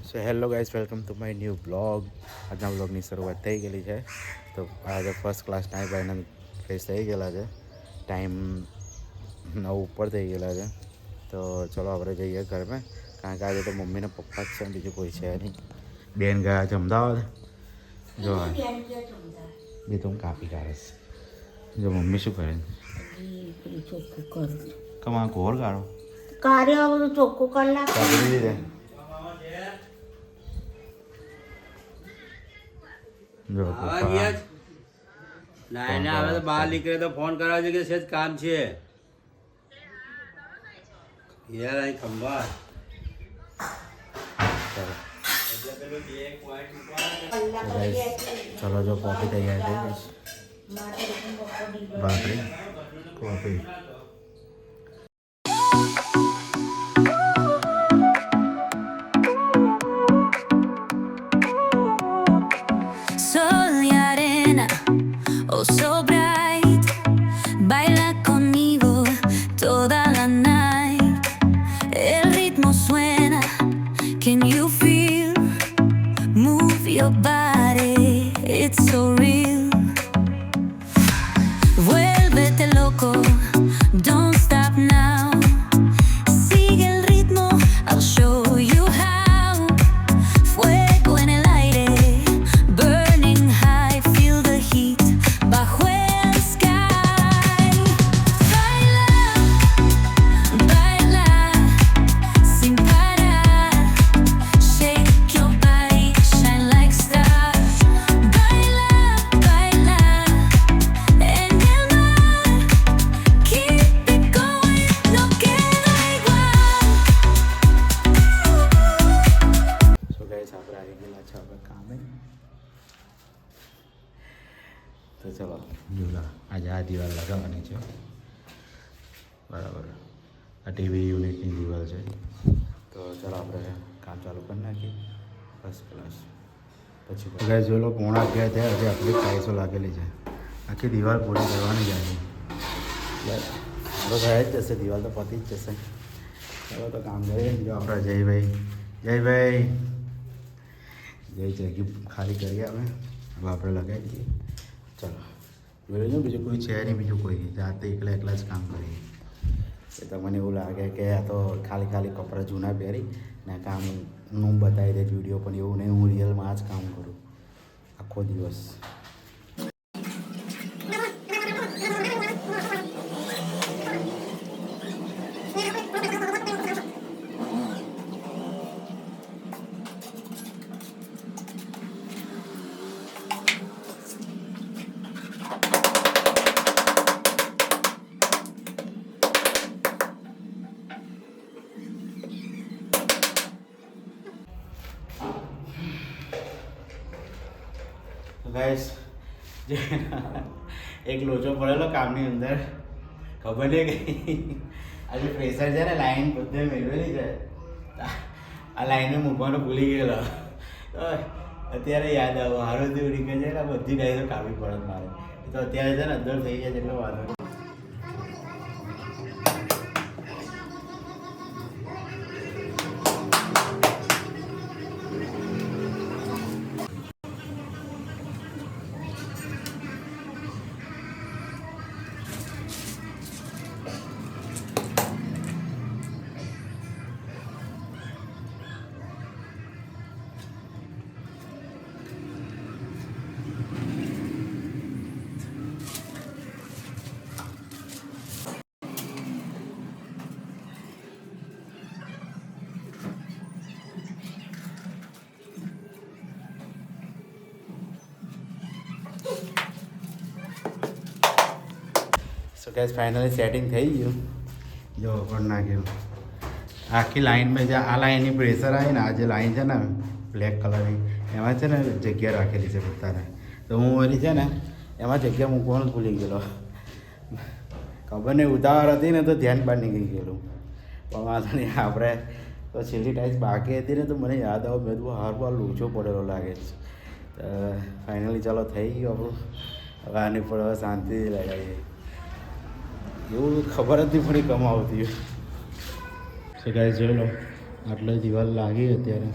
So hello guys, welcome to my new blog. આજના બ્લોગની શરૂઆત થઈ ગયેલી છે. તો આજે ફર્સ્ટ ક્લાસ નાઈ બાઈને ફ્રેશ થઈ ગયેલા છે. ટાઈમ 9 ઉપર થઈ ગયેલા છે. તો ચલો આપણે જઈએ ઘરમાં, કારણ કે આજે તો મમ્મીને પપ્પા જ છે, બીજું કોઈ છે નહીં. બેન ગયા છે અમદાવાદ. જો બે તો હું કાપી કાઢીશ. જો મમ્મી શું કરે ચોખ્ખું કરું કમા કોર ગાળો કાર્ય બધું ચોખ્ખું કરી નાખ. કાપી દીધે. જો નાઈને આવે તો બહાર નીકળે તો ફોન કરવા છે કે સેજ કામ છે યાર. અહીં ખંભા ચલો જો કોફી તૈયાર થઈ ગઈ. ભાખરી coffee. Sol y arena, oh so bright, baila conmigo toda la night. El ritmo suena, can you feel? Move your body, it's so real. Vuélvete loco, don't stop now. Sigue el ritmo, I'll show you how. Fuego en el aire, burning high, feel the heat bajo el sky. Baila, baila, sin parar. Shake your body, shine like stars. Baila, baila, en el mar. Keep it going, no queda igual. So guys, આપણે આવી ગયેલા છે આપણે કામે. તો ચલો જોલા આજે આ દિવાલ લગાવવાની છે. બરાબર, આ ટીવી યુનિટની દિવાલ છે. તો ચલો આપણે કામ ચાલુ કરી નાખીએ ફર્સ્ટ ક્લાસ. પછી ગાઈસ જો લો 9:30 થયા, હજી આટલી ટાઈલ્સો લાગેલી છે. આખી દિવાલ પૂરી કરવાની જ આવી. તો થઈ જ જશે, દિવાલ તો પતી જ જશે. ચલો તો કામ કરીએ. જો આપણા જયભાઈ જગ્યા ખાલી કરીએ અમે. હવે આપણે લગાવી દઈએ. ચલો જોઈ લો, બીજું કોઈ છે નહીં, બીજું કોઈ જાતે એકલા જ કામ કરીએ. એ તમને એવું લાગે કે આ તો ખાલી કપડાં જૂના પહેરી ને કામનું બતાવી દે વિડીયો, પણ એવું નહીં. હું રિયલમાં આ જ કામ કરું આખો દિવસ. ગાઈસ, એક લોચો પડેલો કામની અંદર, ખબર નહીં કઈ આજે પ્રેશર છે ને, લાઈન બધે મેળવેલી છે. આ લાઈને મૂકવાનું ભૂલી ગયેલો. તો અત્યારે યાદ આવો હારું તેવું નીકળે છે ને, બધી ડાયરો કાપી પડે મારે. તો અત્યારે છે ને અંદર થઈ જાય એટલો વાંધો નહીં. સો ગાઈસ, ફાઇનલી સેટિંગ થઈ ગયું. જો પણ નાખ્યું આખી લાઈનમાં. જે આ લાઈનની પ્રેશર આવી ને, આ જે લાઈન છે ને બ્લેક કલરની, એમાં છે ને જગ્યા રાખેલી છે પોતાને. તો હું વળી છે ને એમાં જગ્યા મૂકવાનું ભૂલી ગયેલો. ખબર નહીં, ઉતાવળ હતી ને તો ધ્યાન બહાર નીકળી ગયેલું. પણ વાંધો નહીં, આપણે તો છેલ્લી ટાઈસ બાકી હતી ને, તો મને યાદ આવો મેં તો હાર લોચો પડેલો લાગે છે. ફાઇનલી ચાલો થઈ ગયું આપણું. હવે આની પર હવે શાંતિથી લગાવીએ. એવું ખબર જ નહીં પડી કમાવતી. સો ગાઈસ જોઈ લો, આટલો દિવાલ લાગી અત્યારે.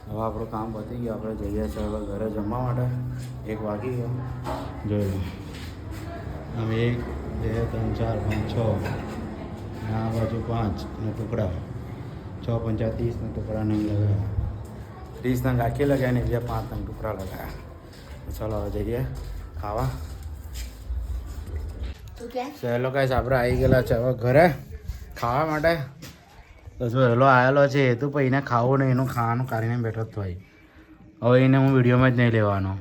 હવે આપણું કામ પતી ગયું, આપણે જઈએ છીએ હવે ઘરે જમવા માટે. 1 વાગી ગયો. જોઈ લો આમ 1 2 3 4 5 6 આ બાજુ 5 ને ટુકડા 6 5 30 ને ટુકડા નહીં લગાવ્યા. 30 નંગ આખી લગાવ્યા ને બીજા 5 નંગ ટુકડા લગાવ્યા. ચાલો હવે જઈએ ખાવા. તું ક્યાં સહેલો કાંઈ આપણે આવી ગયેલા છે હવે ઘરે ખાવા માટે. તો સહેલો આવેલો છે એ તો પછી એને ખાવું નહીં, એનું ખાવાનું કાઢીને બેઠો જ થાય. હવે એને હું વિડીયોમાં જ નહીં લેવાનો.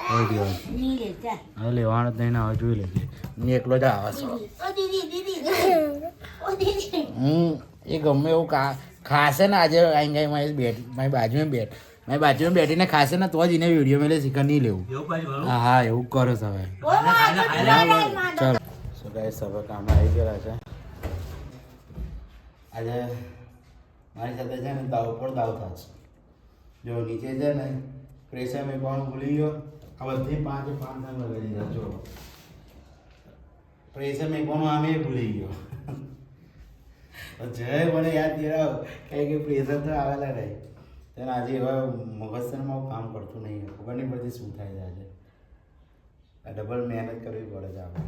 હવે દિવસ નહીં લે ચાલ. હવે લેવાનો જ નહીં ને હવે જોઈ લેજે. હું એકલો જ આવે છે. ઓ દીદી દીદી ઓ દીદી હું એ ગમે એવું ખાશે ને આજે આઈ ગઈ મારી બાજુમાં બેઠીને ખાશે ને તો જ એને વિડીયો મેં શીખર નહીં લેવું. એવું પાછું હા હા એવું કરો છો હવે. ઓ માય ચાલો સો ગાઈસ હવે કામ આવી ગયેલા છે. આજે મારી સાથે છે ને દાવ પર દાવ થાય છે. જો નીચે છે ને પ્રેશર મેં પણ ભૂલી ગયો. આ બધી 5 નંગ લગાવી દીધા. જો પ્રેશર મેં પણ આમે ભૂલી ગયો. જય મને યાદ દિલાવ કે પ્રેશર તો આવેલા રહે. તેને આજે હવે મગજમાં કામ કરતું નહીં, ખબર નહીં પડતી શું થાય છે આજે. આ ડબલ મહેનત કરવી પડે છે આપણે.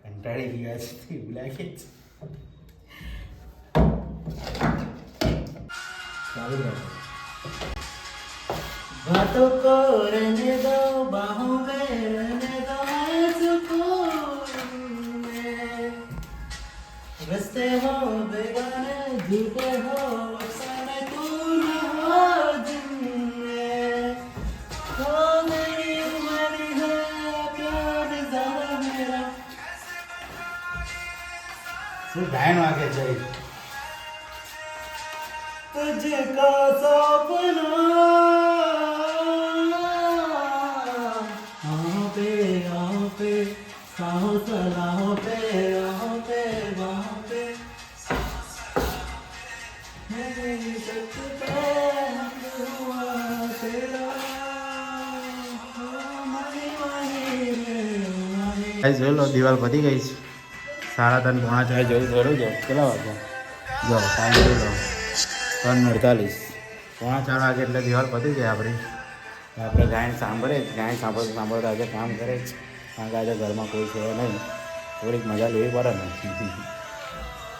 કંટાળી ગયા છે એવું લાગે છે. ચાલુ રાખો. बातों को रहने दो, बाहों में रहने दो, सुकून में रस्ते हो बेगाने, झूठे हो अफसाने, तू न हो दिन में तो मेरी उम्र है प्यार ज़रा मेरा. શું ગાયન વાગે છે तुझको सपना पे साहो सलाहो पे राहों पे वहाँ पे मेरी शक्ति पे हुआ तेरा જોઈ લો દિવાલ પતી ગઈ છે. 3:30 પોણા 4 જેવું થયું છે. કેટલા વાગ્યા જો ટાઈમ જોઈ લો 3:48 પોણા 4 વાગે એટલે દિવાલ પતી જાય આપણી. આપણે ગાયન સાંભળતા આજે કામ કરે જ. કારણ કે આજે ઘરમાં કોઈ છે નહીં, થોડીક મજા લેવી પડે ને.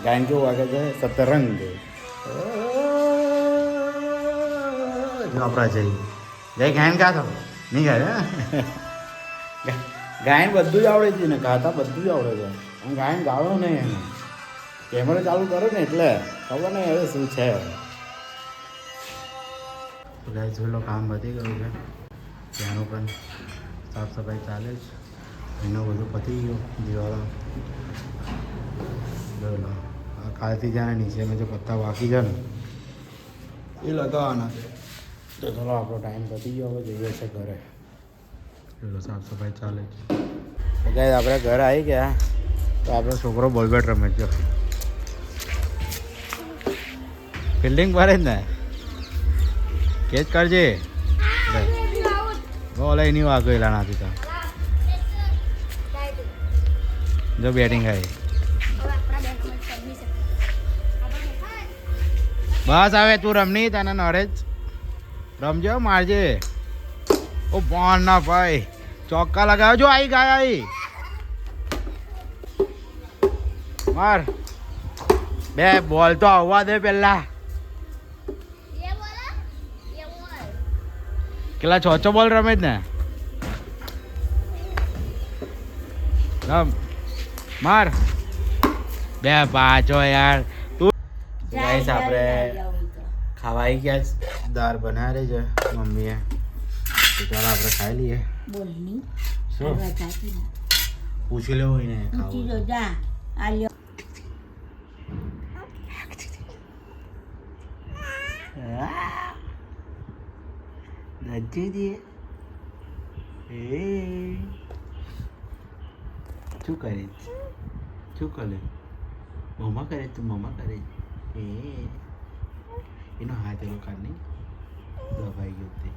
ગાયન કેવું વાગે છે સતરંગ. જો આપણા જઈ જય ગાયન ગાતો નહીં ગાય. ગાયન બધું જ આવડે છે ને, ગાતા બધું જ આવડે છે. અને ગાયન ગાવાનું નહીં એને કેમેરો ચાલુ કરો ને એટલે ખબર નહીં હવે શું છે. ગાય જોઈ લો કામ વધી ગયું છે. ત્યાંનું પણ સાફ સફાઈ ચાલે છે. એનું બધું પતી ગયું દિવાળો. જોઈ લો આ કાલથી જાય નીચે મેં જો પત્તા બાકી છે ને એ લગાવવાના છે. તો ચલો આપણો ટાઈમ પતી ગયો, હવે જઈએ છે ઘરે. જોઈ લો સાફ સફાઈ ચાલે છે. તો ગાય આપણે ઘરે આવી ગયા તો આપણો છોકરો બોલ બેટ રમે છે. ફિલ્ડિંગ ભરે જ ને કેચ કરજે. બોલ નહીં વાગો એલા નાથી તો જો બેટિંગ આવી. બસ હવે તું રમની તને નરેજ રમજો મારજે. ઓ બોલ ના ભાઈ ચોક્કા લગાવ્યો. જો આવી ગયા આવી માર. બે બોલ તો આવવા દે પેલા. કેટલા 6 બોલ રમે જ ને. રમ માર. 2 5 યાર તું. ગાઈસ આપણે ખાવા આવી ગયા છે. દાળ બનાવી છે મમ્મીએ. તો ચાલો આપણે ખાઈ લઈએ. બોલની શું પૂછી લેવું એને પૂછી જો જા આ લ્યો. શું કરે શું કરે મમ્મા કરે તું મમ્મા કરે એનો હાથ એવો કાઢ નહીં દબાઈ ગયો તે.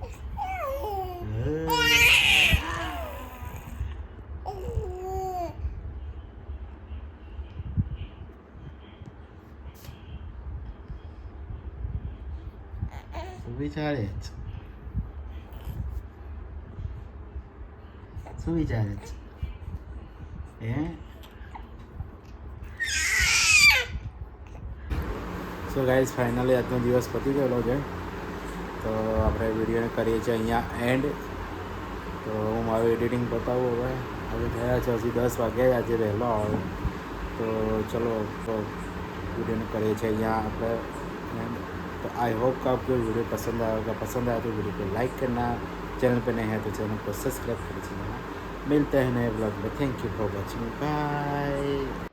શું વિચારે છે? શું વિચારે છે? હે સો ગાઈઝ ફાઇનલી આજનો દિવસ પતી ગયેલો છે. તો આપણે વિડીયોને કરીએ છીએ અહીંયા એન્ડ. તો હું મારું એડિટિંગ બતાવું હવે. હવે થયા છે હજી 10 વાગ્યા, આજે વહેલો આવ્યો. તો ચલો તો वीडियो करिए यहाँ आप तो आई होप का आपको वीडियो पसंद आएगा. पसंद आया तो वीडियो को लाइक करना, चैनल पे नए हैं तो चैनल को सब्सक्राइब कर देना. मिलते हैं नए ब्लॉग में. Thank you for watching. Bye.